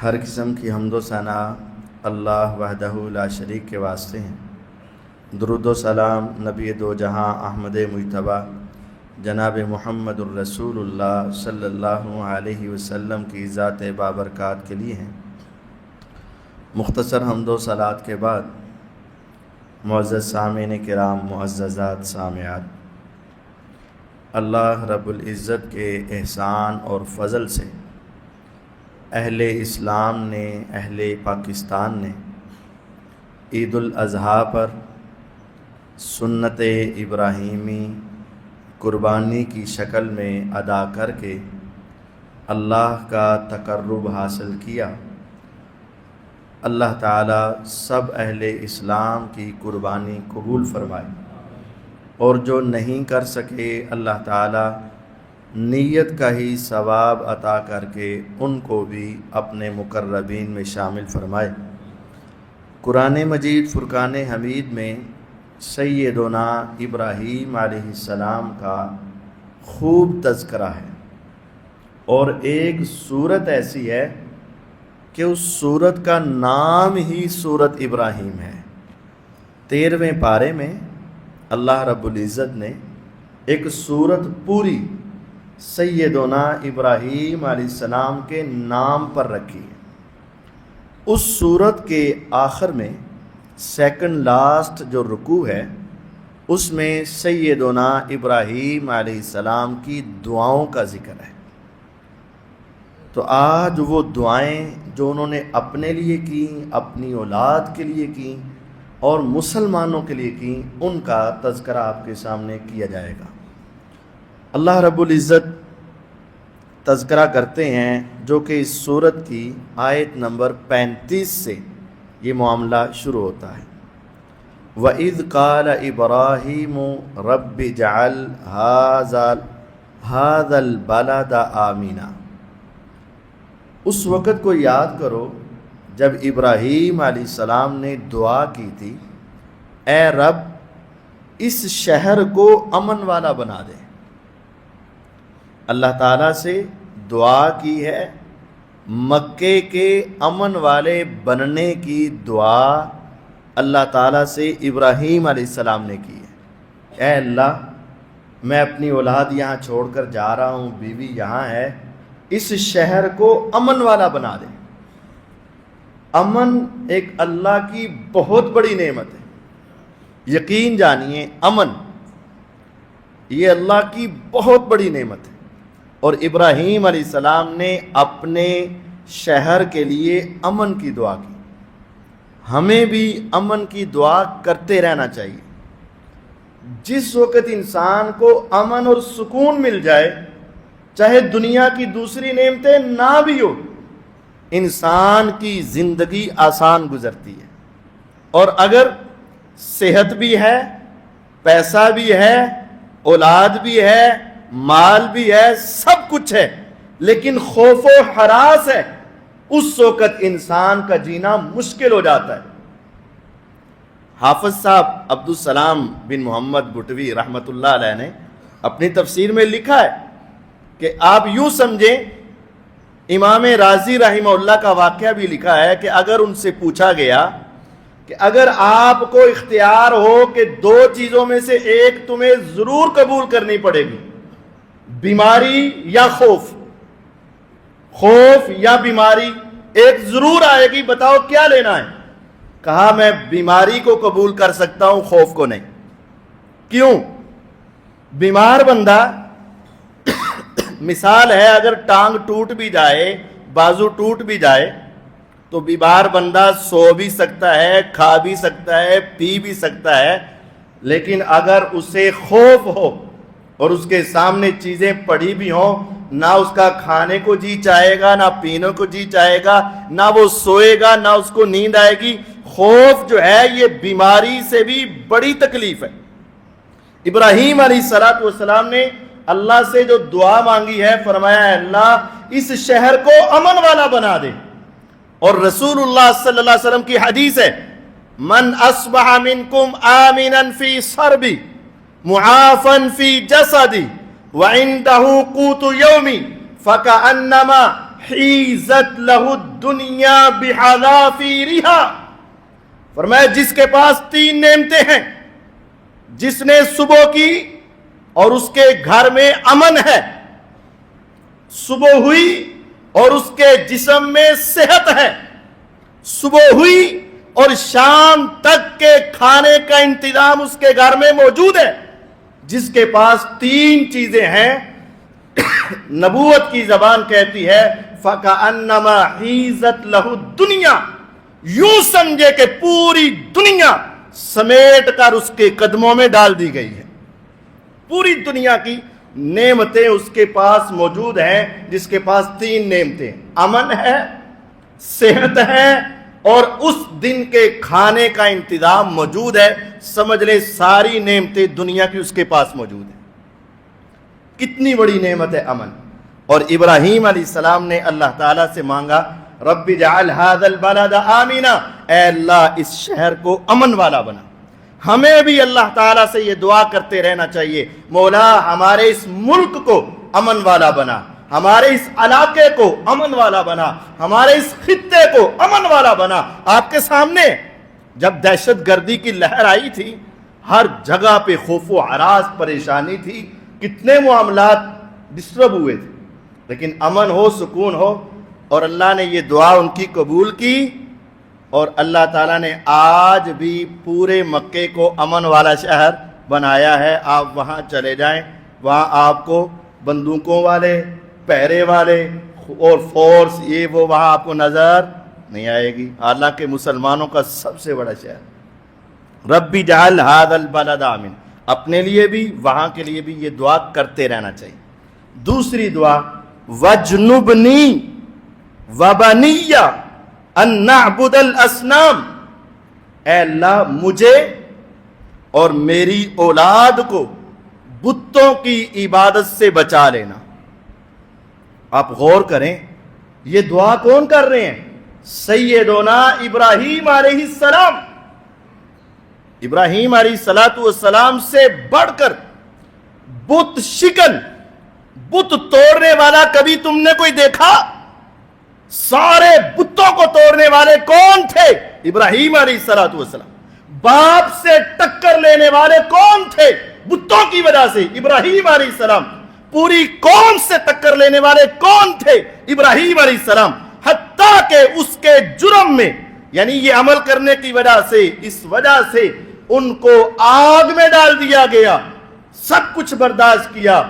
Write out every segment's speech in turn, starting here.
ہر قسم کی حمد و ثنا اللہ وحدہ لا شریک کے واسطے ہیں۔ درود و سلام نبی دو جہاں احمد مجتبیٰ جناب محمد الرسول اللہ صلی اللہ علیہ وسلم کی ذات بابرکات کے لیے ہیں۔ مختصر حمد و صلات کے بعد معزز سامعین کرام، معززات سامعات، اللہ رب العزت کے احسان اور فضل سے اہل اسلام نے، اہل پاکستان نے عید الاضحیٰ پر سنت ابراہیمی قربانی کی شکل میں ادا کر کے اللہ کا تقرب حاصل کیا۔ اللہ تعالیٰ سب اہل اسلام کی قربانی قبول فرمائے، اور جو نہیں کر سکے اللہ تعالیٰ نیت کا ہی ثواب عطا کر کے ان کو بھی اپنے مقربین میں شامل فرمائے۔ قرآن مجید فرقان حمید میں سیدنا ابراہیم علیہ السلام کا خوب تذکرہ ہے، اور ایک سورت ایسی ہے کہ اس سورت کا نام ہی سورت ابراہیم ہے۔ 13ویں پارے میں اللہ رب العزت نے ایک سورت پوری سیدنا ابراہیم علیہ السلام کے نام پر رکھی ہے۔ اس سورت کے آخر میں سیکنڈ لاسٹ جو رکوع ہے، اس میں سیدنا ابراہیم علیہ السلام کی دعاؤں کا ذکر ہے۔ تو آج وہ دعائیں جو انہوں نے اپنے لیے کی، اپنی اولاد کے لیے کی اور مسلمانوں کے لیے کی، ان کا تذکرہ آپ کے سامنے کیا جائے گا۔ اللہ رب العزت تذکرہ کرتے ہیں جو کہ اس سورت کی آیت نمبر 35 سے یہ معاملہ شروع ہوتا ہے۔ وَإِذْ قَالَ إِبْرَاهِيمُ رَبِّ اجْعَلْ هَٰذَا الْبَلَدَ آمِنًا۔ اس وقت کو یاد کرو جب ابراہیم علیہ السلام نے دعا کی تھی، اے رب اس شہر کو امن والا بنا دے۔ اللہ تعالیٰ سے دعا کی ہے، مکے کے امن والے بننے کی دعا اللہ تعالیٰ سے ابراہیم علیہ السلام نے کی ہے۔ اے اللہ، میں اپنی اولاد یہاں چھوڑ کر جا رہا ہوں، بیوی یہاں ہے، اس شہر کو امن والا بنا دے۔ امن ایک اللہ کی بہت بڑی نعمت ہے، یقین جانیے امن یہ اللہ کی بہت بڑی نعمت ہے، اور ابراہیم علیہ السلام نے اپنے شہر کے لیے امن کی دعا کی۔ ہمیں بھی امن کی دعا کرتے رہنا چاہیے۔ جس وقت انسان کو امن اور سکون مل جائے، چاہے دنیا کی دوسری نعمتیں نہ بھی ہو، انسان کی زندگی آسان گزرتی ہے۔ اور اگر صحت بھی ہے، پیسہ بھی ہے، اولاد بھی ہے، مال بھی ہے، سب کچھ ہے، لیکن خوف و ہراس ہے، اس وقت انسان کا جینا مشکل ہو جاتا ہے۔ حافظ صاحب عبدالسلام بن محمد بٹوی رحمۃ اللہ علیہ نے اپنی تفسیر میں لکھا ہے کہ آپ یوں سمجھیں، امام رازی رحمہ اللہ کا واقعہ بھی لکھا ہے کہ اگر ان سے پوچھا گیا کہ اگر آپ کو اختیار ہو کہ دو چیزوں میں سے ایک تمہیں ضرور قبول کرنی پڑے گی، بیماری یا خوف یا بیماری، ایک ضرور آئے گی، بتاؤ کیا لینا ہے؟ کہا میں بیماری کو قبول کر سکتا ہوں، خوف کو نہیں۔ کیوں؟ بیمار بندہ مثال ہے، اگر ٹانگ ٹوٹ بھی جائے، بازو ٹوٹ بھی جائے، تو بیمار بندہ سو بھی سکتا ہے، کھا بھی سکتا ہے، پی بھی سکتا ہے، لیکن اگر اسے خوف ہو اور اس کے سامنے چیزیں پڑی بھی ہوں، نہ اس کا کھانے کو جی چاہے گا، نہ پینے کو جی چاہے گا، نہ وہ سوئے گا، نہ اس کو نیند آئے گی۔ خوف جو ہے یہ بیماری سے بھی بڑی تکلیف ہے۔ ابراہیم علیہ السلام نے اللہ سے جو دعا مانگی ہے، فرمایا ہے اللہ اس شہر کو امن والا بنا دے۔ اور رسول اللہ صلی اللہ علیہ وسلم کی حدیث ہے، من اصبح منکم آمنا فی صربی معافا فی جسدی وعنده قوت یومی فکأنما حیزت لہ الدنیا بحذافیرہا، فرمایا جس کے پاس 3 نعمتیں ہیں، جس نے صبح کی اور اس کے گھر میں امن ہے، صبح ہوئی اور اس کے جسم میں صحت ہے، صبح ہوئی اور شام تک کے کھانے کا انتظام اس کے گھر میں موجود ہے، جس کے پاس 3 چیزیں ہیں، نبوت کی زبان کہتی ہے فَكَأَنَّمَا حِيزَتْ لَهُ الدُّنْيَا، یوں سمجھے کہ پوری دنیا سمیٹ کر اس کے قدموں میں ڈال دی گئی ہے، پوری دنیا کی نعمتیں اس کے پاس موجود ہیں، جس کے پاس 3 نعمتیں، امن ہے، صحت ہے اور اس دن کے کھانے کا انتظام موجود ہے۔ سمجھ لے ساری نعمتیں دنیا کی اس کے پاس موجود ہیں۔ کتنی بڑی نعمت ہے امن۔ اور ابراہیم علیہ السلام نے اللہ تعالیٰ سے مانگا رب اجعل ھذا البلد آمنا، اے اللہ اس شہر کو امن والا بنا۔ ہمیں بھی اللہ تعالیٰ سے یہ دعا کرتے رہنا چاہیے، مولا ہمارے اس ملک کو امن والا بنا، ہمارے اس علاقے کو امن والا بنا، ہمارے اس خطے کو امن والا بنا۔ آپ کے سامنے جب دہشت گردی کی لہر آئی تھی، ہر جگہ پہ خوف و ہراس، پریشانی تھی، کتنے معاملات ڈسٹرب ہوئے تھے، لیکن امن ہو، سکون ہو، اور اللہ نے یہ دعا ان کی قبول کی، اور اللہ تعالیٰ نے آج بھی پورے مکے کو امن والا شہر بنایا ہے۔ آپ وہاں چلے جائیں، وہاں آپ کو بندوقوں والے، پہرے والے اور فورس یہ وہ وہاں آپ کو نظر نہیں آئے گی، حالانکہ مسلمانوں کا سب سے بڑا شہر۔ رب اجعل ھذا البلد آمن، اپنے لیے بھی وہاں کے لیے بھی یہ دعا کرتے رہنا چاہیے۔ دوسری دعا وَاجْنُبْنِي وَبَنِيَّ أَن نَعْبُدَ الْأَصْنَامَ، اے اللہ مجھے اور میری اولاد کو بتوں کی عبادت سے بچا لینا۔ آپ غور کریں، یہ دعا کون کر رہے ہیں؟ سیدنا ابراہیم علیہ السلام۔ ابراہیم علیہ السلام سے بڑھ کر بت شکن، بت توڑنے والا کبھی تم نے کوئی دیکھا؟ سارے بتوں کو توڑنے والے کون تھے؟ ابراہیم علیہ السلام۔ باپ سے ٹکر لینے والے کون تھے؟ بتوں کی وجہ سے ابراہیم علیہ السلام۔ پوری قوم سے ٹکر لینے والے کون تھے؟ ابراہیم علیہ السلام۔ حتیٰ کہ اس کے جرم میں، یعنی یہ عمل کرنے کی وجہ سے، اس وجہ سے ان کو آگ میں ڈال دیا گیا، سب کچھ برداشت کیا،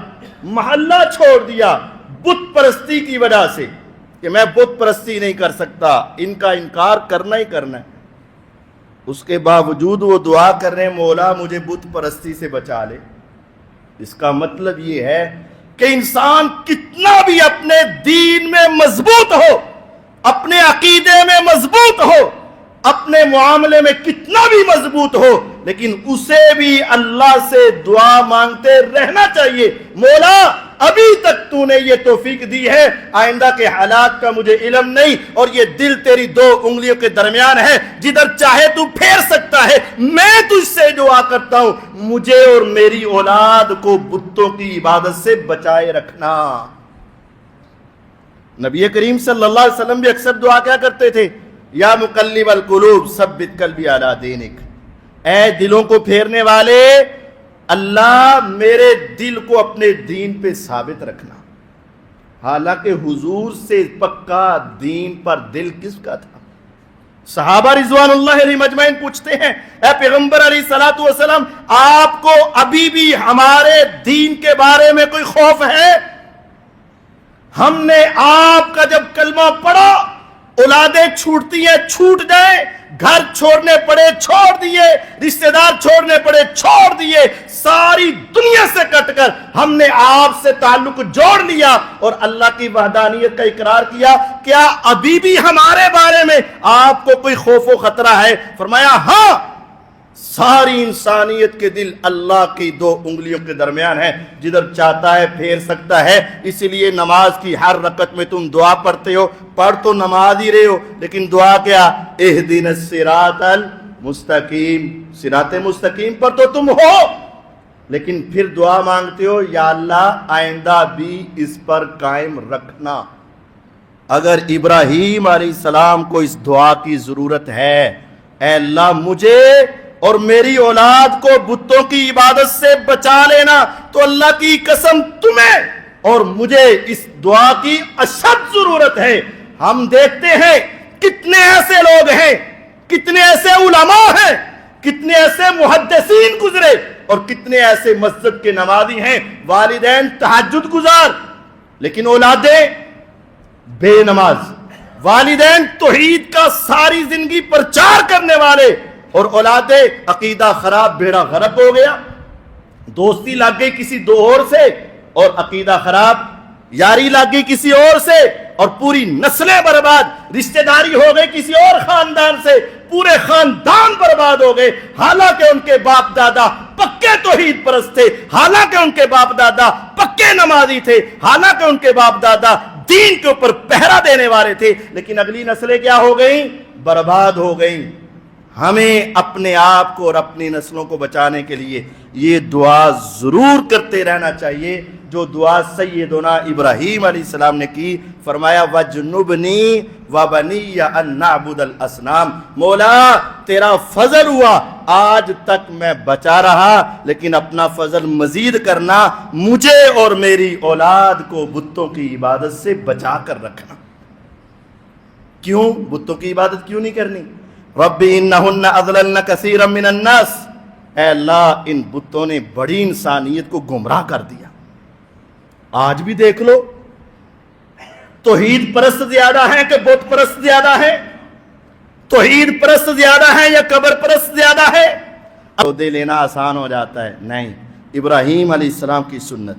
محلہ چھوڑ دیا بت پرستی کی وجہ سے، کہ میں بت پرستی نہیں کر سکتا، ان کا انکار کرنا ہی کرنا ہے۔ اس کے باوجود وہ دعا کر رہے ہیں مولا مجھے بت پرستی سے بچا لے۔ اس کا مطلب یہ ہے کہ انسان کتنا بھی اپنے دین میں مضبوط ہو، اپنے عقیدے میں مضبوط ہو، اپنے معاملے میں کتنا بھی مضبوط ہو، لیکن اسے بھی اللہ سے دعا مانگتے رہنا چاہیے، مولا ابھی تک تو نے یہ توفیق دی ہے، آئندہ کے حالات کا مجھے علم نہیں، اور یہ دل تیری 2 انگلیوں کے درمیان ہے، جدھر چاہے تو پھیر سکتا ہے۔ میں تجھ سے دعا کرتا ہوں مجھے اور میری اولاد کو بتوں کی عبادت سے بچائے رکھنا۔ نبی کریم صلی اللہ علیہ وسلم بھی اکثر دعا کیا کرتے تھے؟ یا مقلب القلوب ثبت قلبی علی دینک، اے دلوں کو پھیرنے والے اللہ میرے دل کو اپنے دین پہ ثابت رکھنا۔ حالانکہ حضور سے پکا دین پر دل کس کا تھا؟ صحابہ رضوان اللہ علیہ مجمعین پوچھتے ہیں اے پیغمبر علیہ الصلوۃ والسلام آپ کو ابھی بھی ہمارے دین کے بارے میں کوئی خوف ہے؟ ہم نے آپ کا جب کلمہ پڑھا اولادیں چھوٹتی ہیں چھوٹ جائیں، گھر چھوڑنے پڑے چھوڑ دیے، رشتہ دار چھوڑنے پڑے چھوڑ دیے، ساری دنیا سے کٹ کر ہم نے آپ سے تعلق جوڑ لیا اور اللہ کی وحدانیت کا اقرار کیا، کیا ابھی بھی ہمارے بارے میں آپ کو کوئی خوف و خطرہ ہے؟ فرمایا ہاں، ساری انسانیت کے دل اللہ کی 2 انگلیوں کے درمیان ہے، جدھر چاہتا ہے پھیر سکتا ہے۔ اسی لیے نماز کی ہر رکعت میں تم دعا پڑھتے ہو، پڑھ تو نماز ہی رہے ہو، لیکن دعا کیا؟ اہدنا الصراط المستقیم، صراط مستقیم پر تو تم ہو، لیکن پھر دعا مانگتے ہو یا اللہ آئندہ بھی اس پر قائم رکھنا۔ اگر ابراہیم علیہ السلام کو اس دعا کی ضرورت ہے، اے اللہ مجھے اور میری اولاد کو بتوں کی عبادت سے بچا لینا، تو اللہ کی قسم تمہیں اور مجھے اس دعا کی اشد ضرورت ہے۔ ہم دیکھتے ہیں کتنے ایسے لوگ ہیں، کتنے ایسے علماء ہیں، کتنے ایسے محدثین گزرے اور کتنے ایسے مسجد کے نمازی ہیں، والدین تہجد گزار لیکن اولادیں بے نماز، والدین توحید کا ساری زندگی پرچار کرنے والے اور اولادیں عقیدہ خراب، بیڑا غرق ہو گیا، دوستی لگ گئی کسی دو اور سے اور عقیدہ خراب، یاری لگ گئی کسی اور سے اور پوری نسلیں برباد، رشتہ داری ہو گئی کسی اور خاندان سے، پورے خاندان برباد ہو گئے، حالانکہ ان کے باپ دادا پکے توحید پرست تھے، حالانکہ ان کے باپ دادا پکے نمازی تھے، حالانکہ ان کے باپ دادا دین کے اوپر پہرا دینے والے تھے، لیکن اگلی نسلیں کیا ہو گئیں؟ برباد ہو گئیں۔ ہمیں اپنے آپ کو اور اپنی نسلوں کو بچانے کے لیے یہ دعا ضرور کرتے رہنا چاہیے جو دعا سیدنا ابراہیم علیہ السلام نے کی، فرمایا وَجْنُبْنِي وَبَنِيَّ أَن نَعْبُدَ الْأَصْنَامَ، مولا تیرا فضل ہوا، آج تک میں بچا رہا لیکن اپنا فضل مزید کرنا، مجھے اور میری اولاد کو بتوں کی عبادت سے بچا کر رکھنا۔ کیوں بتوں کی عبادت کیوں نہیں کرنی؟ رَبِّ إِنَّهُنَّ أَضْلَلْنَ كَثِيرًا مِّنَ النَّاسِ، اے اللہ ان بتوں نے بڑی انسانیت کو گمراہ کر دیا۔ آج بھی دیکھ لو، توحید پرست زیادہ ہیں کہ بت پرست زیادہ ہیں؟ توحید پرست زیادہ ہیں یا قبر پرست زیادہ ہے؟ عہدے لینا آسان ہو جاتا ہے، نہیں۔ ابراہیم علیہ السلام کی سنت،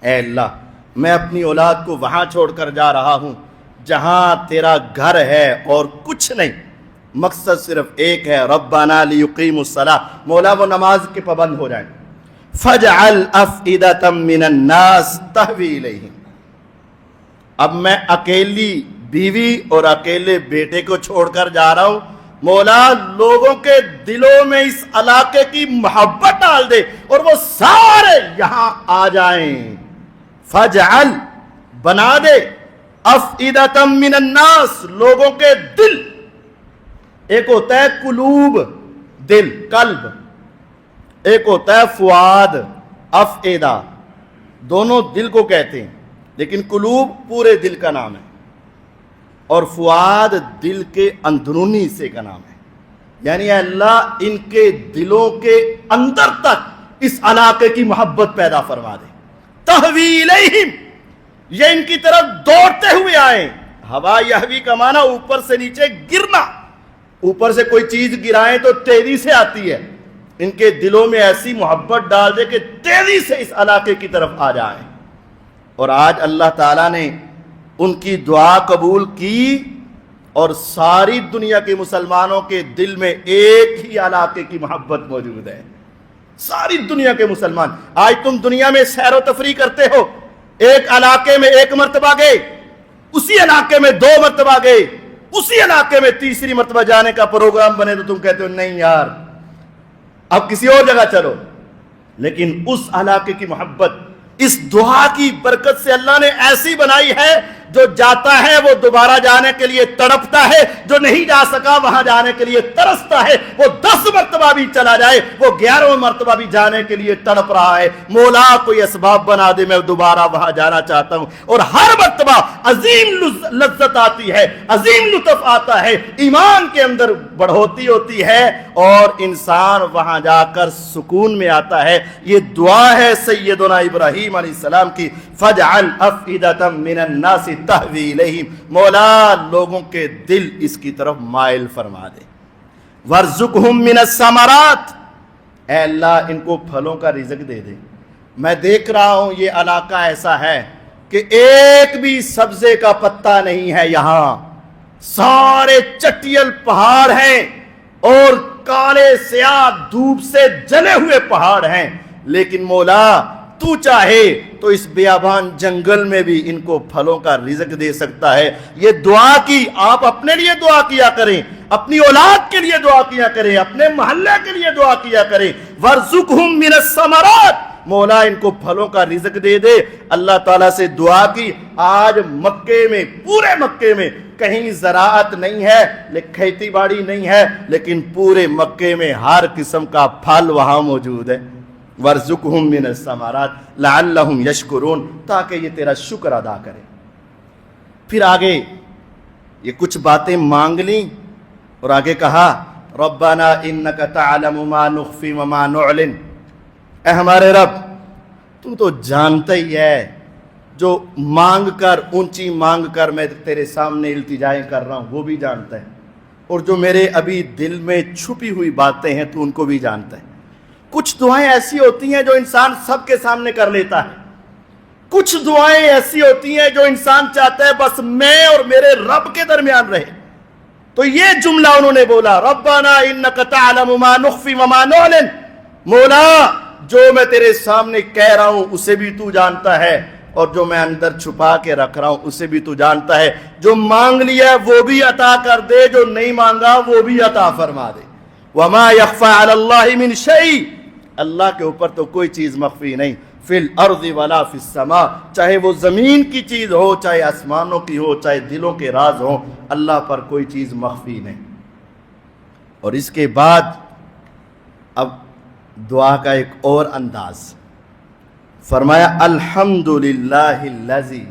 اے اللہ میں اپنی اولاد کو وہاں چھوڑ کر جا رہا ہوں جہاں تیرا گھر ہے اور کچھ نہیں، مقصد صرف ایک ہے، ربنا لیقیموا الصلاۃ، مولا وہ نماز کے پابند ہو جائیں، فَاجْعَلْ أَفْئِدَةً مِّنَ النَّاسِ تَهْوِي إِلَيْهِمْ۔ اب میں اکیلی بیوی اور اکیلے بیٹے کو چھوڑ کر جا رہا ہوں، مولا لوگوں کے دلوں میں اس علاقے کی محبت ڈال دے اور وہ سارے یہاں آ جائیں۔ فَاجْعَلْ بنا دے، أَفْئِدَةً مِّنَ النَّاسِ لوگوں کے دل، ایک ہوتا ہے قلوب دل قلب، ایک ہوتا ہے فؤاد افئدہ، دونوں دل کو کہتے ہیں لیکن قلوب پورے دل کا نام ہے اور فؤاد دل کے اندرونی حصے کا نام ہے، یعنی اللہ ان کے دلوں کے اندر تک اس علاقے کی محبت پیدا فرما دے۔ تہوی الیہم، یہ ان کی طرف دوڑتے ہوئے آئیں۔ ہوا یہوی کا معنی اوپر سے نیچے گرنا، اوپر سے کوئی چیز گرائیں تو تیزی سے آتی ہے، ان کے دلوں میں ایسی محبت ڈال دے کہ تیزی سے اس علاقے کی طرف آ جائیں۔ اور آج اللہ تعالیٰ نے ان کی دعا قبول کی اور ساری دنیا کے مسلمانوں کے دل میں ایک ہی علاقے کی محبت موجود ہے۔ ساری دنیا کے مسلمان، آج تم دنیا میں سیر و تفریح کرتے ہو، ایک علاقے میں ایک مرتبہ گئے، اسی علاقے میں 2 مرتبہ گئے، اسی علاقے میں تیسری مرتبہ جانے کا پروگرام بنے تو تم کہتے ہو نہیں یار اب کسی اور جگہ چلو، لیکن اس علاقے کی محبت اس دعا کی برکت سے اللہ نے ایسی بنائی ہے، جو جاتا ہے وہ دوبارہ جانے کے لیے تڑپتا ہے، جو نہیں جا سکا وہاں جانے کے لیے ترستا ہے، وہ 10 مرتبہ بھی چلا جائے وہ 11ویں مرتبہ بھی جانے کے لیے تڑپ رہا ہے، مولا کوئی اسباب بنا دے میں دوبارہ وہاں جانا چاہتا ہوں۔ اور ہر مرتبہ عظیم لذت آتی ہے، عظیم لطف آتا ہے، ایمان کے اندر بڑھوتی ہوتی ہے اور انسان وہاں جا کر سکون میں آتا ہے۔ یہ دعا ہے سیدنا ابراہیم علیہ السلام کی، فَاجْعَلْ أَفْئِدَةً مِّنَ النَّاسِ تَهْوِي إِلَيْهِمْ، مولا لوگوں کے دل اس کی طرف مائل فرما دے۔ وَارْزُقْهُم مِّنَ الثَّمَرَاتِ، اے اللہ ان کو پھلوں کا رزق دے دے۔ میں دیکھ رہا ہوں یہ علاقہ ایسا ہے کہ ایک بھی سبزے کا پتا نہیں ہے، یہاں سارے چٹیل پہاڑ ہیں اور کالے سیاہ دھوپ سے جلے ہوئے پہاڑ ہیں، لیکن مولا تو چاہے تو اس بیابان جنگل میں بھی ان کو پھلوں کا رزق دے سکتا ہے۔ یہ دعا کی، آپ اپنے لیے دعا کیا کریں، اپنی اولاد کے لیے دعا کیا کریں، اپنے محلے کے لیے دعا کیا کریں۔ وَارْزُقْهُم مِّنَ الثَّمَرَاتِ، مولا ان کو پھلوں کا رزق دے دے۔ اللہ تعالیٰ سے دعا کی۔ آج مکے میں، پورے مکے میں کہیں زراعت نہیں ہے، کھیتی باڑی نہیں ہے، لیکن پورے مکے میں ہر قسم کا پھل وہاں موجود ہے۔ وَارْزُقْهُم مِّنَ الثَّمَرَاتِ لَعَلَّهُمْ يَشْكُرُونَ، تاکہ یہ تیرا شکر ادا کرے۔ پھر آگے یہ کچھ باتیں مانگ لیں اور آگے کہا ربنا انک تعلم ما نخفی وما نعلن، اے ہمارے رب تو جانتا ہی ہے جو مانگ کر، اونچی مانگ کر میں تیرے سامنے التجائیں کر رہا ہوں وہ بھی جانتا ہے، اور جو میرے ابھی دل میں چھپی ہوئی باتیں ہیں تو ان کو بھی جانتا ہے۔ کچھ دعائیں ایسی ہوتی ہیں جو انسان سب کے سامنے کر لیتا ہے، کچھ دعائیں ایسی ہوتی ہیں جو انسان چاہتا ہے بس میں اور میرے رب کے درمیان رہے۔ تو یہ جملہ انہوں نے بولا ربنا انک تعلم ما نخفی وما نعلن، مولا جو میں تیرے سامنے کہہ رہا ہوں اسے بھی تو جانتا ہے، اور جو میں اندر چھپا کے رکھ رہا ہوں اسے بھی تو جانتا ہے۔ جو مانگ لیا وہ بھی عطا کر دے، جو نہیں مانگا وہ بھی عطا فرما دے۔ وما یخفی علی اللہ من شیء، اللہ کے اوپر تو کوئی چیز مخفی نہیں، فی الارض ولا فی السماء، چاہے وہ زمین کی چیز ہو، چاہے آسمانوں کی ہو، چاہے دلوں کے راز ہوں، اللہ پر کوئی چیز مخفی نہیں۔ اور اس کے بعد اب دعا کا ایک اور انداز فرمایا الحمدللہ الذی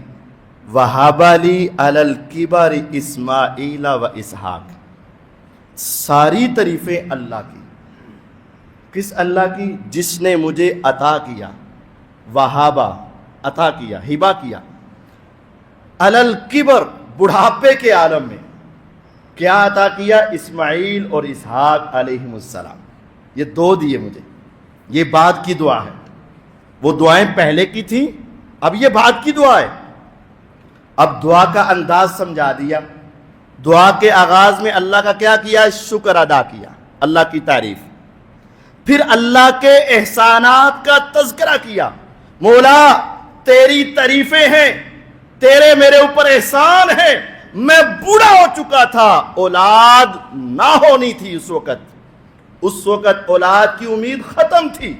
وہب لی علی الکبر اسماعیل و اسحاق، ساری تعریفیں اللہ کی۔ کس اللہ کی؟ جس نے مجھے عطا کیا، وہابا عطا کیا، ہبہ کیا، علی الکبر بڑھاپے کے عالم میں کیا عطا کیا؟ اسماعیل اور اسحاق علیہم السلام، یہ دو دیے مجھے۔ یہ بعد کی دعا ہے، وہ دعائیں پہلے کی تھیں، اب یہ بعد کی دعا ہے۔ اب دعا کا انداز سمجھا دیا۔ دعا کے آغاز میں اللہ کا کیا کیا؟ شکر ادا کیا، اللہ کی تعریف۔ پھر اللہ کے احسانات کا تذکرہ کیا، مولا تیری تعریفیں ہیں، تیرے میرے اوپر احسان ہے، میں بوڑھا ہو چکا تھا، اولاد نہ ہونی تھی اس وقت اولاد کی امید ختم تھی،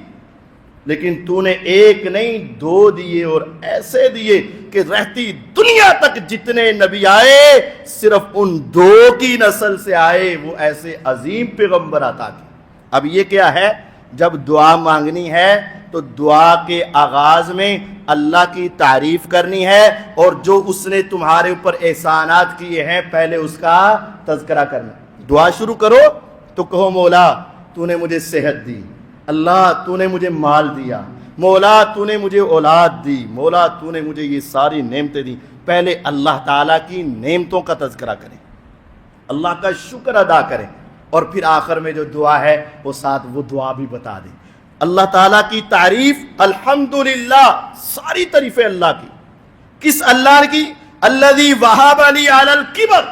لیکن تو نے ایک نہیں دو دیے، اور ایسے دیے کہ رہتی دنیا تک جتنے نبی آئے صرف ان دو کی نسل سے آئے، وہ ایسے عظیم پیغمبر عطا کیے۔ اب یہ کیا ہے؟ جب دعا مانگنی ہے تو دعا کے آغاز میں اللہ کی تعریف کرنی ہے، اور جو اس نے تمہارے اوپر احسانات کیے ہیں پہلے اس کا تذکرہ کرنا۔ دعا شروع کرو تو کہو مولا تو نے مجھے صحت دی، اللہ تو نے مجھے مال دیا، مولا تو نے مجھے اولاد دی، مولا تو نے مجھے یہ ساری نعمتیں دی۔ پہلے اللہ تعالیٰ کی نعمتوں کا تذکرہ کریں، اللہ کا شکر ادا کریں، اور پھر آخر میں جو دعا ہے وہ ساتھ وہ دعا بھی بتا دیں۔ اللہ تعالیٰ کی تعریف، الحمدللہ، ساری تعریفیں اللہ کی۔ کس اللہ کی؟ الذی وہب لی علی الکبر،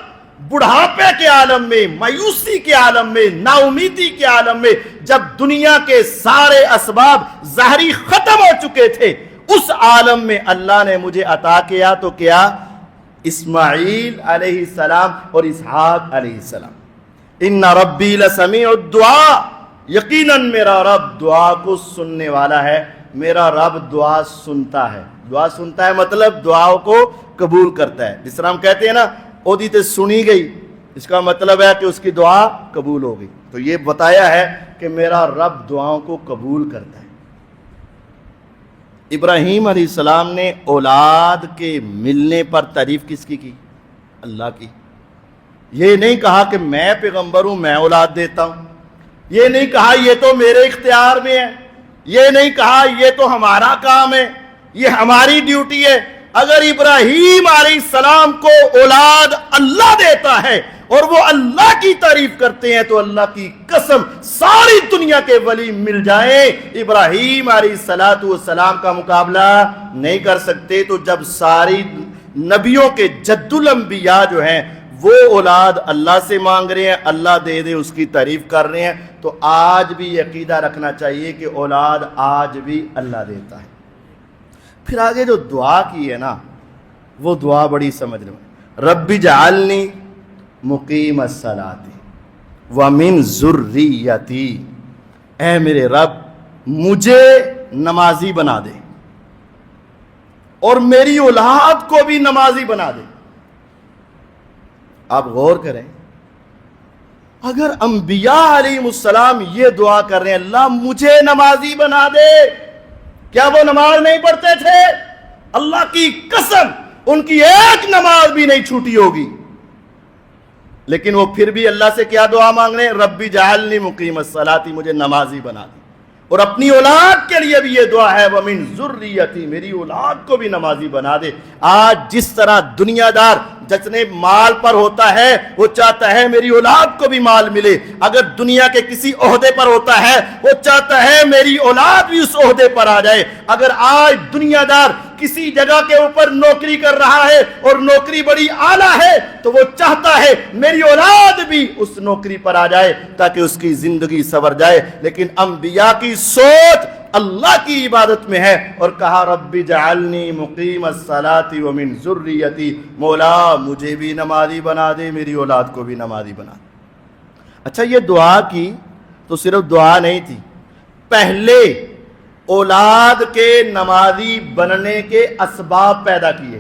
بڑھاپے کے عالم میں، مایوسی کے عالم میں، نا امیدی کے عالم میں، جب دنیا کے سارے اسباب ظاہری ختم ہو چکے تھے، اس عالم میں اللہ نے مجھے عطا کیا تو کیا؟ اسماعیل علیہ السلام اور اسحاق علیہ السلام۔ ان ربی لسمیع الدعاء، یقیناً میرا رب دعا کو سننے والا ہے، میرا رب دعا سنتا ہے۔ دعا سنتا ہے مطلب دعاؤں کو قبول کرتا ہے۔ جس طرح ہم کہتے ہیں نا اودی تے سنی گئی، اس کا مطلب ہے کہ اس کی دعا قبول ہو گئی۔ تو یہ بتایا ہے کہ میرا رب دعاؤں کو قبول کرتا ہے۔ ابراہیم علیہ السلام نے اولاد کے ملنے پر تعریف کس کی؟ اللہ کی۔ یہ نہیں کہا کہ میں پیغمبر ہوں، میں اولاد دیتا ہوں، یہ نہیں کہا یہ تو میرے اختیار میں ہے، یہ نہیں کہا یہ تو ہمارا کام ہے، یہ ہماری ڈیوٹی ہے۔ اگر ابراہیم علیہ السلام کو اولاد اللہ دیتا ہے اور وہ اللہ کی تعریف کرتے ہیں تو اللہ کی قسم ساری دنیا کے ولی مل جائیں ابراہیم علیہ السلام کا مقابلہ نہیں کر سکتے۔ تو جب ساری نبیوں کے جد الانبیاء جو ہیں وہ اولاد اللہ سے مانگ رہے ہیں، اللہ دے دے اس کی تعریف کر رہے ہیں، تو آج بھی عقیدہ رکھنا چاہیے کہ اولاد آج بھی اللہ دیتا ہے۔ پھر آگے جو دعا کی ہے نا وہ دعا بڑی سمجھ لو، رب اجعلنی مقیم الصلاۃ ومن ذریتی، اے میرے رب مجھے نمازی بنا دے اور میری اولاد کو بھی نمازی بنا دے. آپ غور کریں، اگر انبیاء علیہ السلام یہ دعا کر رہے ہیں اللہ مجھے نمازی بنا دے، کیا وہ نماز نہیں پڑھتے تھے؟ اللہ کی قسم ان کی ایک نماز بھی نہیں چھوٹی ہوگی. لیکن وہ پھر بھی اللہ سے کیا دعا مانگ رہے ہیں؟ ربی جعلنی مقیم الصلاۃ، مجھے نمازی بنا دے. اور اپنی اولاد کے لیے بھی یہ دعا ہے وَمِن ذُرِّيَّتِي، میری اولاد کو بھی نمازی بنا دے. آج جس طرح دنیا دار جتنے مال پر ہوتا ہے وہ چاہتا ہے میری اولاد کو بھی مال ملے. اگر دنیا کے کسی عہدے پر ہوتا ہے وہ چاہتا ہے میری اولاد بھی اس عہدے پر آ جائے. اگر آج دنیا دار کسی جگہ کے اوپر نوکری کر رہا ہے اور نوکری بڑی اعلیٰ ہے تو وہ چاہتا ہے میری اولاد بھی اس نوکری پر آ جائے تاکہ اس کی زندگی سنور جائے. لیکن انبیاء کی سوچ اللہ کی عبادت میں ہے اور کہا رب جعلنی مقیم الصلاۃ ومن ذریتی، مولا مجھے بھی نمازی بنا دے، میری اولاد کو بھی نمازی بنا دے. اچھا یہ دعا کی تو صرف دعا نہیں تھی، پہلے اولاد کے نمازی بننے کے اسباب پیدا کیے.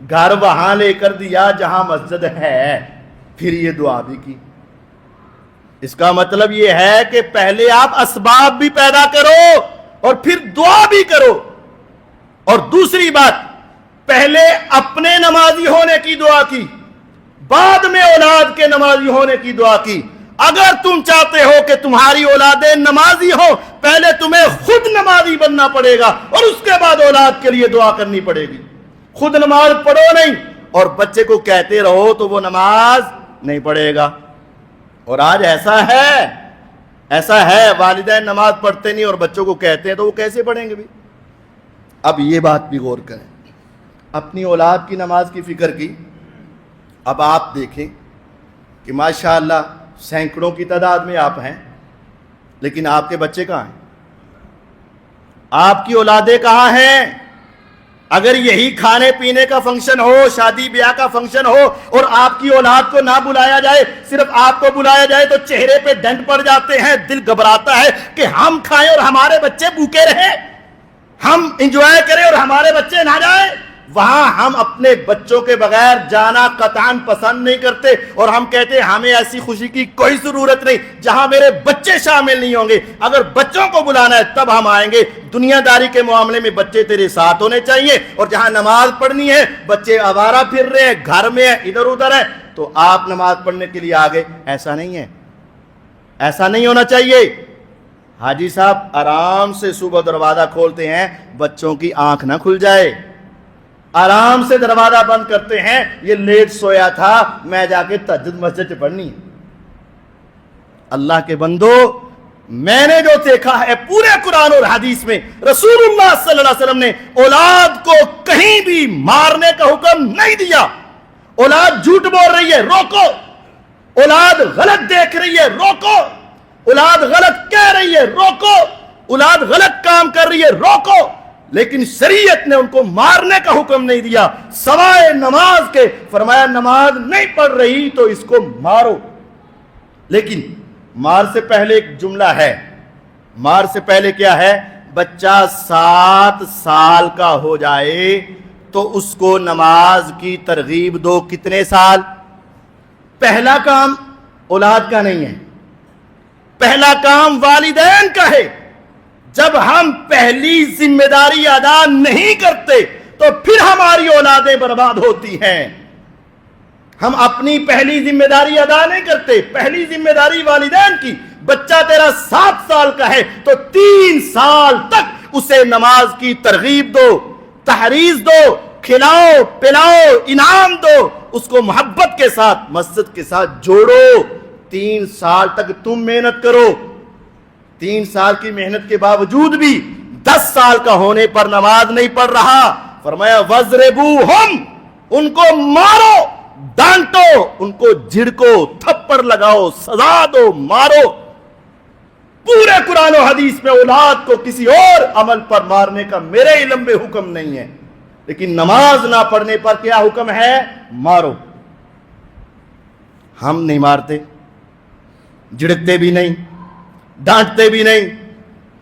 گھر وہاں لے کر دیا جہاں مسجد ہے، پھر یہ دعا بھی کی. اس کا مطلب یہ ہے کہ پہلے آپ اسباب بھی پیدا کرو اور پھر دعا بھی کرو. اور دوسری بات، پہلے اپنے نمازی ہونے کی دعا کی، بعد میں اولاد کے نمازی ہونے کی دعا کی. اگر تم چاہتے ہو کہ تمہاری اولادیں نمازی ہو، پہلے تمہیں خود نمازی بننا پڑے گا اور اس کے بعد اولاد کے لیے دعا کرنی پڑے گی. خود نماز پڑھو نہیں اور بچے کو کہتے رہو تو وہ نماز نہیں پڑھے گا. اور آج ایسا ہے والدین نماز پڑھتے نہیں اور بچوں کو کہتے ہیں تو وہ کیسے پڑھیں گے بھی؟ اب یہ بات بھی غور کریں، اپنی اولاد کی نماز کی فکر کی. اب آپ دیکھیں کہ ماشاءاللہ سینکڑوں کی تعداد میں آپ ہیں، لیکن آپ کے بچے کہاں ہیں؟ آپ کی اولادیں کہاں ہیں؟ اگر یہی کھانے پینے کا فنکشن ہو، شادی بیاہ کا فنکشن ہو اور آپ کی اولاد کو نہ بلایا جائے، صرف آپ کو بلایا جائے تو چہرے پہ ڈنڈ پڑ جاتے ہیں، دل گھبراتا ہے کہ ہم کھائیں اور ہمارے بچے بھوکے رہیں، ہم انجوائے کریں اور ہمارے بچے نہ جائیں. وہاں ہم اپنے بچوں کے بغیر جانا قطعاً پسند نہیں کرتے اور ہم کہتے ہیں ہمیں ایسی خوشی کی کوئی ضرورت نہیں جہاں میرے بچے شامل نہیں ہوں گے. اگر بچوں کو بلانا ہے تب ہم آئیں گے. دنیا داری کے معاملے میں بچے تیرے ساتھ ہونے چاہیے اور جہاں نماز پڑھنی ہے بچے آوارہ پھر رہے ہیں، گھر میں ہیں، ادھر ادھر ہے تو آپ نماز پڑھنے کے لیے آگے. ایسا نہیں ہے، ایسا نہیں ہونا چاہیے. حاجی صاحب آرام سے صبح دروازہ کھولتے ہیں، بچوں کی آنکھ نہ کھل جائے، آرام سے دروازہ بند کرتے ہیں، یہ لیٹ سویا تھا میں جا کے تہجد مسجد سے پڑھنی. اللہ کے بندو، میں نے جو دیکھا ہے پورے قرآن اور حدیث میں رسول اللہ صلی اللہ علیہ وسلم نے اولاد کو کہیں بھی مارنے کا حکم نہیں دیا. اولاد جھوٹ بول رہی ہے روکو، اولاد غلط دیکھ رہی ہے روکو، اولاد غلط کہہ رہی ہے روکو، اولاد غلط کام کر رہی ہے روکو. لیکن شریعت نے ان کو مارنے کا حکم نہیں دیا سوائے نماز کے. فرمایا نماز نہیں پڑھ رہی تو اس کو مارو. لیکن مار سے پہلے ایک جملہ ہے. مار سے پہلے کیا ہے؟ بچہ 7 سال کا ہو جائے تو اس کو نماز کی ترغیب دو. کتنے سال؟ پہلا کام اولاد کا نہیں ہے، پہلا کام والدین کا ہے. جب ہم پہلی ذمہ داری ادا نہیں کرتے تو پھر ہماری اولادیں برباد ہوتی ہیں. ہم اپنی پہلی ذمہ داری ادا نہیں کرتے. پہلی ذمہ داری والدین کی. بچہ تیرا 7 سال کا ہے تو 3 سال تک اسے نماز کی ترغیب دو، تحریض دو، کھلاؤ پلاؤ، انعام دو، اس کو محبت کے ساتھ مسجد کے ساتھ جوڑو. 3 سال تک تم محنت کرو. 3 سال کی محنت کے باوجود بھی 10 سال کا ہونے پر نماز نہیں پڑھ رہا. فرمایا وَضْرِبُوهُمْ، ان کو مارو، ڈانٹو، ان کو جھڑکو، تھپڑ لگاؤ، سزا دو، مارو. پورے قرآن و حدیث میں اولاد کو کسی اور عمل پر مارنے کا میرے علم میں حکم نہیں ہے، لیکن نماز نہ پڑھنے پر کیا حکم ہے؟ مارو. ہم نہیں مارتے، جھڑکتے بھی نہیں، ڈانٹتے بھی نہیں.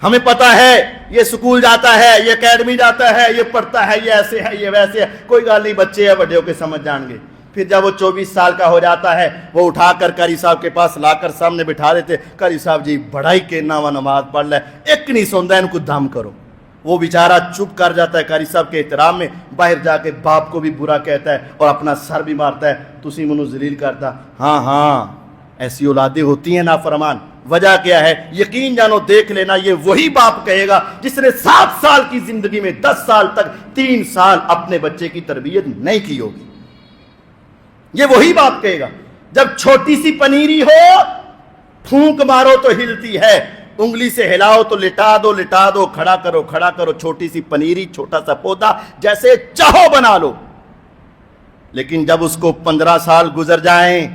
ہمیں پتا ہے یہ سکول جاتا ہے، یہ اکیڈمی جاتا ہے، یہ پڑھتا ہے، یہ ایسے ہے، یہ ویسے ہے، کوئی گال نہیں، بچے ہیں، بڑے ہو کے سمجھ جان گے۔ پھر جب وہ 24 سال کا ہو جاتا ہے، وہ اٹھا کر قاری صاحب کے پاس لا کر سامنے بٹھا دیتے، قاری صاحب جی بڑا ہی کہنا ہوا نماز پڑھ لے، ایک نہیں سنتا، ان کو دم کرو۔ وہ بیچارہ چپ کر جاتا ہے قاری صاحب کے احترام میں، باہر جا کے باپ کو بھی برا کہتا ہے اور اپنا سر بھی مارتا ہے، تسی منو ذلیل کرتا۔ ہاں ہاں ایسی اولادیں ہوتی ہیں نافرمان۔ وجہ کیا ہے؟ یقین جانو، دیکھ لینا، یہ وہی باپ کہے گا جس نے 7 سال کی زندگی میں 10 سال تک 3 سال اپنے بچے کی تربیت نہیں کی ہوگی۔ یہ وہی باپ کہے گا۔ جب چھوٹی سی پنیری ہو، پھونک مارو تو ہلتی ہے، انگلی سے ہلاؤ تو لٹا دو، لٹا دو، کھڑا کرو، کھڑا کرو، چھوٹی سی پنیری، چھوٹا سا پودا، جیسے چاہو بنا لو۔ لیکن جب اس کو 15 سال گزر جائیں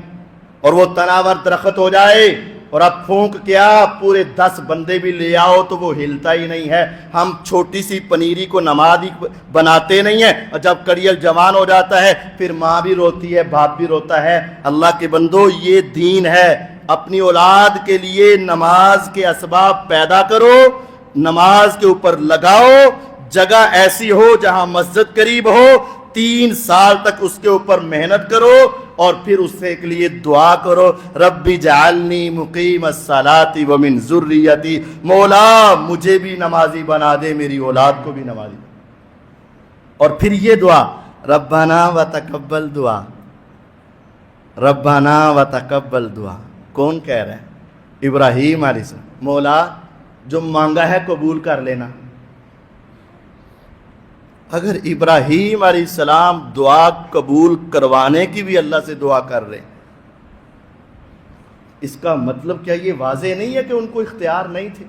اور وہ تناور درخت ہو جائے، اور اب پھونک کیا پورے 10 بندے بھی لے آؤ تو وہ ہلتا ہی نہیں ہے۔ ہم چھوٹی سی پنیری کو نمازی بناتے نہیں ہیں، اور جب کڑیل جوان ہو جاتا ہے پھر ماں بھی روتی ہے، باپ بھی روتا ہے۔ اللہ کے بندو، یہ دین ہے۔ اپنی اولاد کے لیے نماز کے اسباب پیدا کرو، نماز کے اوپر لگاؤ، جگہ ایسی ہو جہاں مسجد قریب ہو، 3 سال تک اس کے اوپر محنت کرو، اور پھر اس کے لیے دعا کرو، ربی جعلنی مقیم الصلاۃ ومن ذریتی، مولا مجھے بھی نمازی بنا دے، میری اولاد کو بھی نمازی۔ اور پھر یہ دعا، ربنا وتقبل دعا، ربنا وتقبل دعا۔ کون کہہ رہا ہے؟ ابراہیم علیہ السلام۔ مولا جو مانگا ہے قبول کر لینا۔ اگر ابراہیم علیہ السلام دعا قبول کروانے کی بھی اللہ سے دعا کر رہے، اس کا مطلب کیا یہ واضح نہیں ہے کہ ان کو اختیار نہیں تھے؟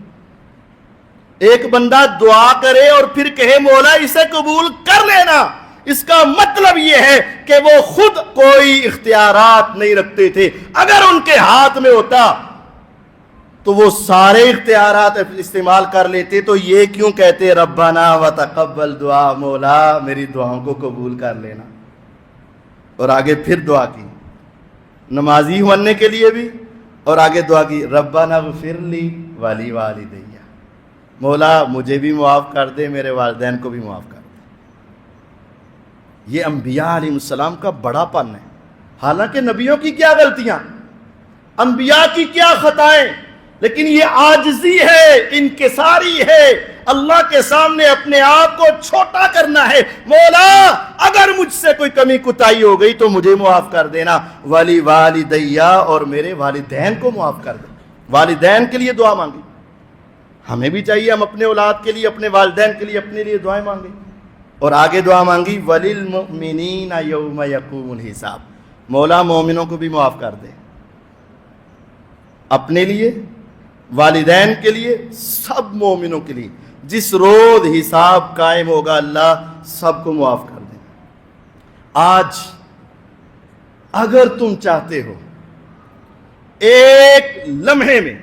ایک بندہ دعا کرے اور پھر کہے مولا اسے قبول کر لینا، اس کا مطلب یہ ہے کہ وہ خود کوئی اختیارات نہیں رکھتے تھے۔ اگر ان کے ہاتھ میں ہوتا تو وہ سارے اختیارات استعمال کر لیتے، تو یہ کیوں کہتے ربنا وتقبل دعا، مولا میری دعاؤں کو قبول کر لینا؟ اور آگے پھر دعا کی نمازی ہونے کے لیے بھی، اور آگے دعا کی ربنا اغفر لی ولی والدی، مولا مجھے بھی معاف کر دے، میرے والدین کو بھی معاف کر دے۔ یہ انبیاء علیہ السلام کا بڑا پن ہے۔ حالانکہ نبیوں کی کیا غلطیاں، انبیاء کی کیا خطائیں، لیکن یہ عاجزی ہے، انکساری ہے، اللہ کے سامنے اپنے آپ کو چھوٹا کرنا ہے۔ مولا اگر مجھ سے کوئی کمی کوتاہی ہو گئی تو مجھے معاف کر دینا، ولی والدیہ، اور میرے والدین کو معاف کر دے۔ والدین کے لیے دعا مانگی۔ ہمیں بھی چاہیے ہم اپنے اولاد کے لیے، اپنے والدین کے لیے، اپنے لیے دعائیں مانگیں۔ اور آگے دعا مانگی وَلِلْمُؤْمِنِينَ يَوْمَ يَقُومُ الْحِسَابُ، مولا مومنوں کو بھی معاف کر دے، اپنے لیے، والدین کے لیے، سب مومنوں کے لیے۔ جس روز حساب قائم ہوگا اللہ سب کو معاف کر دے۔ آج اگر تم چاہتے ہو ایک لمحے میں،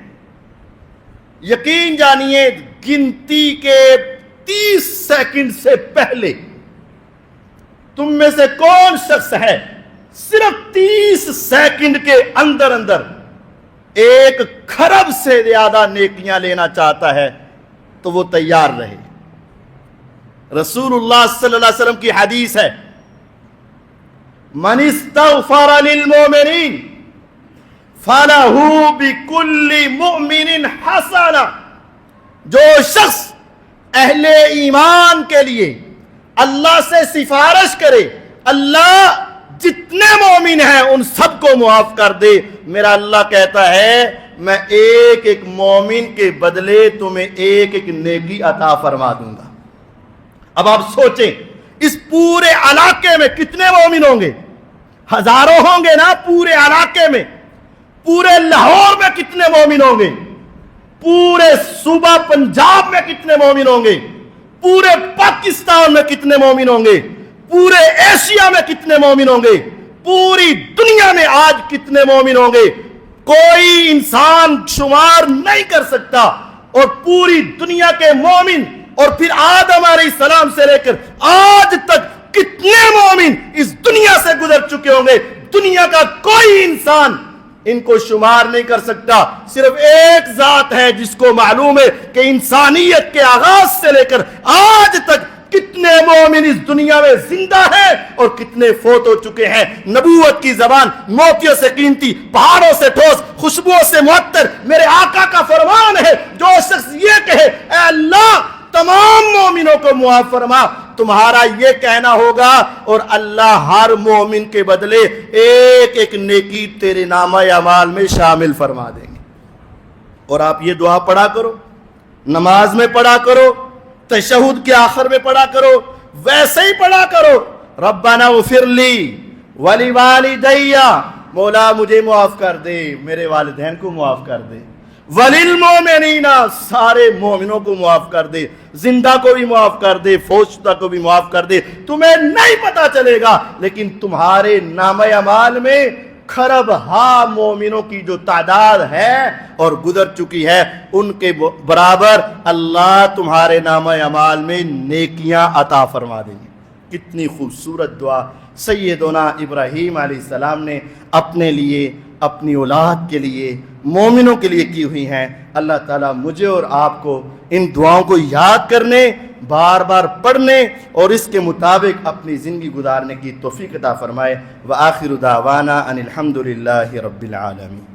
یقین جانیے گنتی کے 30 سیکنڈ سے پہلے تم میں سے کون شخص ہے صرف 30 سیکنڈ کے اندر اندر 1 کھرب سے زیادہ نیکیاں لینا چاہتا ہے تو وہ تیار رہے۔ رسول اللہ صلی اللہ علیہ وسلم کی حدیث ہے، من استغفر للمؤمنین فَلَهُ بِكُلِّ مُؤْمِنٍ حَسَنَةٌ، جو شخص اہل ایمان کے لیے اللہ سے سفارش کرے، اللہ جتنے مومن ہیں ان سب کو معاف کر دے، میرا اللہ کہتا ہے میں ایک ایک مومن کے بدلے تمہیں ایک ایک نیکی عطا فرما دوں گا۔ اب آپ سوچیں اس پورے علاقے میں کتنے مومن ہوں گے؟ ہزاروں ہوں گے نا پورے علاقے میں۔ پورے لاہور میں کتنے مومن ہوں گے؟ پورے صوبہ پنجاب میں کتنے مومن ہوں گے؟ پورے پاکستان میں کتنے مومن ہوں گے؟ پورے ایشیا میں کتنے مومن ہوں گے؟ پوری دنیا میں آج کتنے مومن ہوں گے؟ کوئی انسان شمار نہیں کر سکتا۔ اور پوری دنیا کے مومن، اور پھر آدم علیہ السلام سے لے کر آج تک کتنے مومن اس دنیا سے گزر چکے ہوں گے؟ دنیا کا کوئی انسان ان کو شمار نہیں کر سکتا. صرف ایک ذات ہے جس کو معلوم ہے کہ انسانیت کے آغاز سے لے کر آج تک کتنے مومن اس دنیا میں زندہ ہیں اور کتنے فوت ہو چکے ہیں. نبوت کی زبان موتیوں سے قیمتی، پہاڑوں سے ٹھوس، خوشبوؤں سے معطر میرے آقا کا فرمان ہے. جو شخص یہ کہے اے اللہ تمام مومنوں کو معاف فرما، تمہارا یہ کہنا ہوگا اور اللہ ہر مومن کے بدلے ایک ایک نیکی تیرے نامہ اعمال میں شامل فرما دیں گے. اور آپ یہ دعا پڑھا کرو، نماز میں پڑھا کرو، تشہد کے آخر میں پڑھا کرو، ویسے ہی پڑھا کرو. ربنا اغفر لی ولوالدی، مولا مجھے معاف کر دے، میرے والدین کو معاف کر دے. وللمؤمنین، سارے مومنوں کو معاف کر دے، زندہ کو بھی معاف کر دے، فوت شدہ کو بھی معاف کر دے. تمہیں نہیں پتا چلے گا لیکن تمہارے نامہ اعمال میں کھرب ہا مومنوں کی جو تعداد ہے اور گزر چکی ہے ان کے برابر اللہ تمہارے نامہ اعمال میں نیکیاں عطا فرما دیں گے. کتنی خوبصورت دعا سیدنا ابراہیم علیہ السلام نے اپنے لیے، اپنی اولاد کے لیے، مومنوں کے لیے کی ہوئی ہیں. اللہ تعالیٰ مجھے اور آپ کو ان دعاؤں کو یاد کرنے، بار بار پڑھنے اور اس کے مطابق اپنی زندگی گزارنے کی توفیق عطا فرمائے. وآخر دعوانا ان الحمد للہ رب العالمین.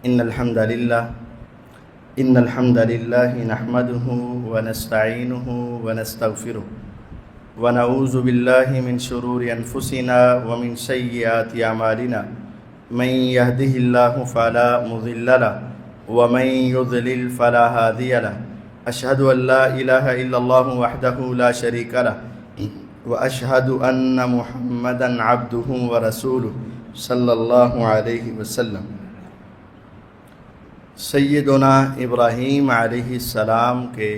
ان الحمد للہ نحمده ونستعینه ونستغفره ونعوذ باللہ من شرور انفسنا ومن سیئات اعمالنا من يهده الله فلا مضل له ومن يضلل فلا هادي له. اشهد ان لا الہ الا اللہ وحدہ لا شریک له واشهد ان محمدا عبدہ ورسولہ صلی اللہ علیہ وسلم. سیدنا ابراہیم علیہ السلام کے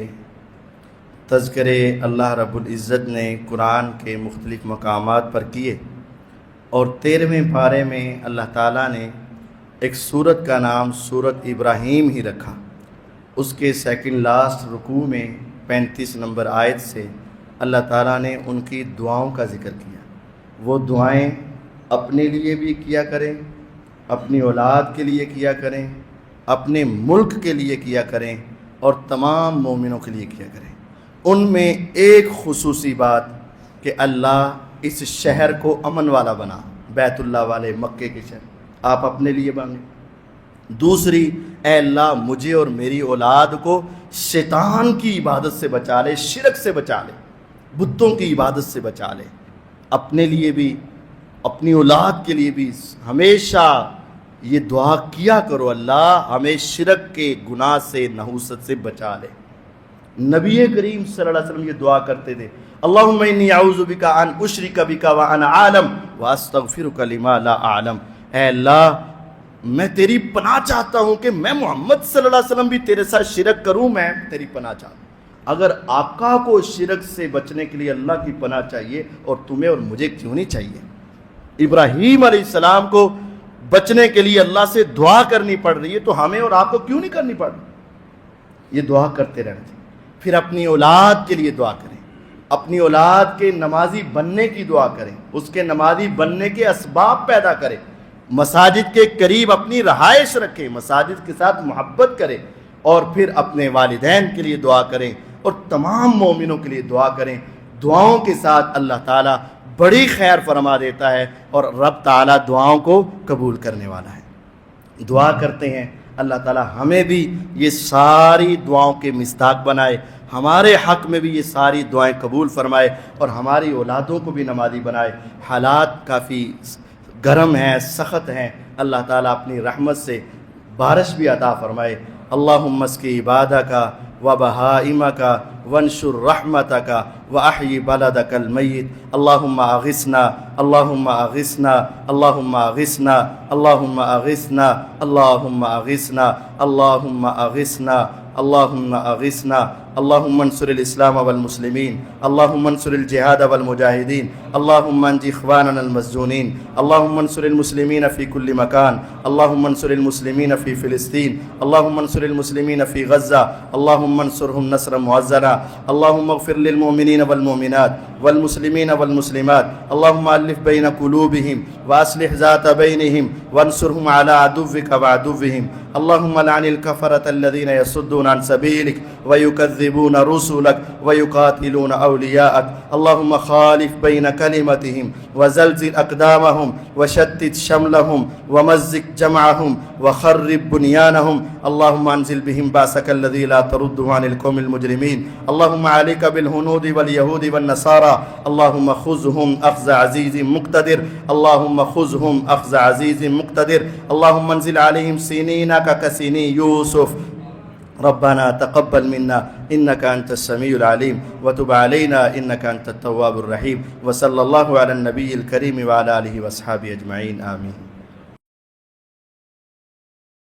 تذکرے اللہ رب العزت نے قرآن کے مختلف مقامات پر کیے اور 13ویں پارے میں اللہ تعالیٰ نے ایک سورت کا نام سورت ابراہیم ہی رکھا. اس کے سیکنڈ لاسٹ رکوع میں 35 نمبر آیت سے اللہ تعالیٰ نے ان کی دعاؤں کا ذکر کیا. وہ دعائیں اپنے لیے بھی کیا کریں، اپنی اولاد کے لیے کیا کریں، اپنے ملک کے لیے کیا کریں اور تمام مومنوں کے لیے کیا کریں. ان میں ایک خصوصی بات کہ اللہ اس شہر کو امن والا بنا، بیت اللہ والے مکے کے شہر آپ اپنے لیے مانگیں. دوسری، اے اللہ مجھے اور میری اولاد کو شیطان کی عبادت سے بچا لے، شرک سے بچا لے، بتوں کی عبادت سے بچا لے. اپنے لیے بھی اپنی اولاد کے لیے بھی ہمیشہ یہ دعا کیا کرو، اللہ ہمیں شرک کے گناہ سے، نحوست سے بچا لے. نبی کریم صلی اللہ علیہ وسلم یہ دعا کرتے تھے، اللہم انی اعوذ بک ان اشرک بک وانا اعلم واستغفرک لما لا اعلم. اے اللہ میں تیری پناہ چاہتا ہوں کہ میں محمد صلی اللہ علیہ وسلم بھی تیرے ساتھ شرک کروں، میں تیری پناہ چاہتا ہوں. اگر آقا کو شرک سے بچنے کے لیے اللہ کی پناہ چاہیے اور تمہیں اور مجھے کیوں نہیں چاہیے؟ ابراہیم علیہ السلام کو بچنے کے لیے اللہ سے دعا کرنی پڑ رہی ہے تو ہمیں اور آپ کو کیوں نہیں کرنی پڑ رہی؟ یہ دعا کرتے رہنا چاہیے. پھر اپنی اولاد کے لیے دعا کریں، اپنی اولاد کے نمازی بننے کی دعا کریں، اس کے نمازی بننے کے اسباب پیدا کریں، مساجد کے قریب اپنی رہائش رکھیں، مساجد کے ساتھ محبت کریں، اور پھر اپنے والدین کے لیے دعا کریں اور تمام مومنوں کے لیے دعا کریں. دعاؤں کے ساتھ اللہ تعالیٰ بڑی خیر فرما دیتا ہے اور رب تعالیٰ دعاؤں کو قبول کرنے والا ہے. دعا کرتے ہیں اللہ تعالیٰ ہمیں بھی یہ ساری دعاؤں کے مصداق بنائے، ہمارے حق میں بھی یہ ساری دعائیں قبول فرمائے اور ہماری اولادوں کو بھی نمازی بنائے. حالات کافی گرم ہیں، سخت ہیں، اللہ تعالیٰ اپنی رحمت سے بارش بھی عطا فرمائے. اللہم اسقی عبادک و بہائمک وانشر رحمتک واحی بلدک المیت. اللہم اغثنا، اللہم اغثنا، اللہم اغثنا، اللہم اغثنا، اللہم اغثنا، اللہم اغثنا، اللہم اغثنا، اللهم انصر الإسلام والمسلمين، اللهم انصر الجهاد والمجاهدين، اللهم انج إخواننا المسجونين، اللهم انصر المسلمين في كل مكان، اللهم انصر المسلمين في فلسطين، اللهم انصر المسلمين في غزة، اللهم انصرهم نصرا معزرا، اللهم اغفر للمؤمنين والمؤمنات والمسلمين والمسلمات، اللهم ألف بين قلوبهم وأصلح ذات بينهم وانصرهم على عدوك وعدوهم، اللهم لعن الكفرة الذين يصدون عن سبيلك ويكذبون رسلك ويقاتلون أولياءك، اللهم خالف بين كلمتهم وزلزل أقدامهم وشتت شملهم ومزق جمعهم وخرب بنيانهم، اللهم انزل بهم بأسك الذي لا ترده عن القوم المجرمين، اللهم عليك بالهنود واليهود والنصارى، اللهم خذهم أخذ عزيز مقتدر، اللهم خذهم أخذ عزيز مقتدر، اللهم انزل عليهم سنين كسني يوسف، ربنا تقبل منا إنك أنت السميع العليم وتب علينا إنك أنت التواب الرحيم، وصلى الله على النبي الكريم وعلى آله وأصحابه أجمعين، آمين.